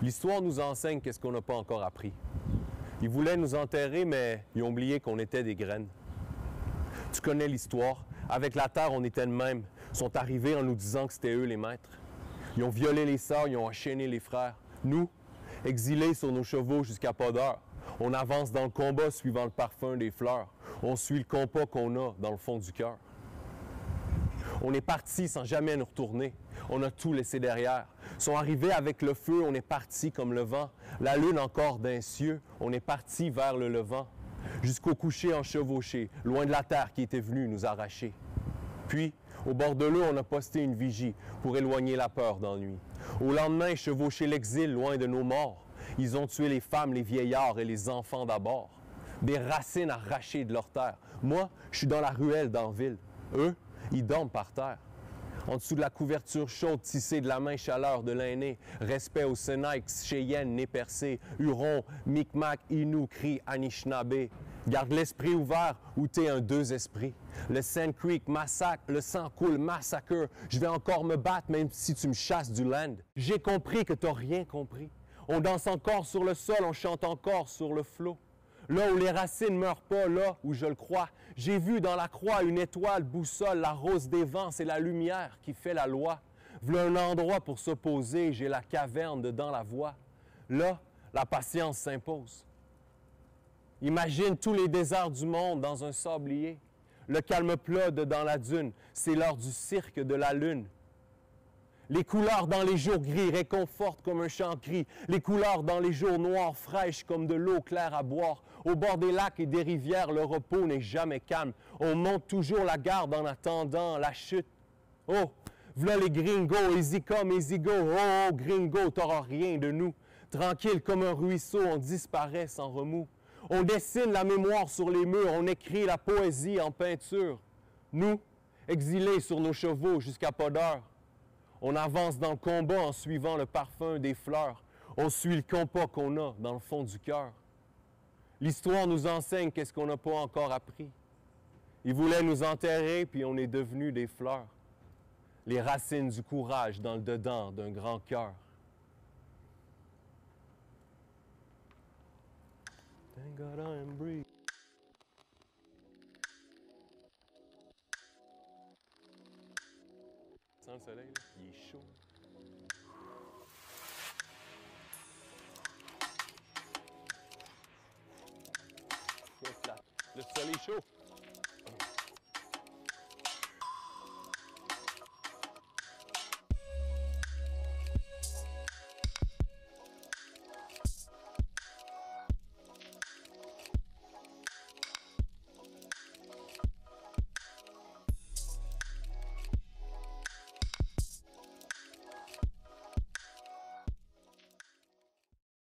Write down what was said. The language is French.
L'histoire nous enseigne qu'est-ce qu'on n'a pas encore appris. Ils voulaient nous enterrer, mais ils ont oublié qu'on était des graines. Tu connais l'histoire. Avec la terre, on était de même. Ils sont arrivés en nous disant que c'était eux les maîtres. Ils ont violé les sœurs, ils ont enchaîné les frères. Nous, exilés sur nos chevaux jusqu'à pas d'heure, on avance dans le combat suivant le parfum des fleurs. On suit le compas qu'on a dans le fond du cœur. On est parti sans jamais nous retourner. On a tout laissé derrière. Ils sont arrivés avec le feu, on est parti comme le vent. La lune encore d'un cieux, on est parti vers le levant. Jusqu'au coucher enchevauché, loin de la terre qui était venue nous arracher. Puis, au bord de l'eau, on a posté une vigie pour éloigner la peur d'ennui. Au lendemain, chevauché l'exil loin de nos morts. Ils ont tué les femmes, les vieillards et les enfants d'abord. Des racines arrachées de leur terre. Moi, je suis dans la ruelle d'Anville. Eux, ils dorment par terre. En dessous de la couverture chaude tissée de la main chaleur de l'aîné, respect aux Senakes, Cheyennes, nez percés, Hurons, Micmac, Innu, Cri, Anishinaabe. Garde l'esprit ouvert ou t'es un deux esprits. Le Sand Creek massacre, le sang coule, massacre. Je vais encore me battre même si tu me chasses du land. J'ai compris que t'as rien compris. On danse encore sur le sol, on chante encore sur le flot. Là où les racines meurent pas, là où je le crois. J'ai vu dans la croix une étoile boussole, la rose des vents, c'est la lumière qui fait la loi. V'là un endroit pour se poser, j'ai la caverne dedans la voie. Là, la patience s'impose. Imagine tous les déserts du monde dans un sablier. Le calme plat dans la dune, c'est l'heure du cirque de la lune. Les couleurs dans les jours gris réconfortent comme un chant cri. Les couleurs dans les jours noirs fraîches comme de l'eau claire à boire. Au bord des lacs et des rivières, le repos n'est jamais calme. On monte toujours la garde en attendant la chute. Oh, v'là les gringos, easy come, easy go. Oh, oh, gringo, t'auras rien de nous. Tranquille comme un ruisseau, on disparaît sans remous. On dessine la mémoire sur les murs, on écrit la poésie en peinture. Nous, exilés sur nos chevaux jusqu'à pas d'heure, on avance dans le combat en suivant le parfum des fleurs. On suit le compas qu'on a dans le fond du cœur. L'histoire nous enseigne qu'est-ce qu'on n'a pas encore appris. Ils voulaient nous enterrer, puis on est devenus des fleurs. Les racines du courage dans le dedans d'un grand cœur. Thank God I am breathing. Sans le soleil, là, il est chaud. Le soleil est chaud.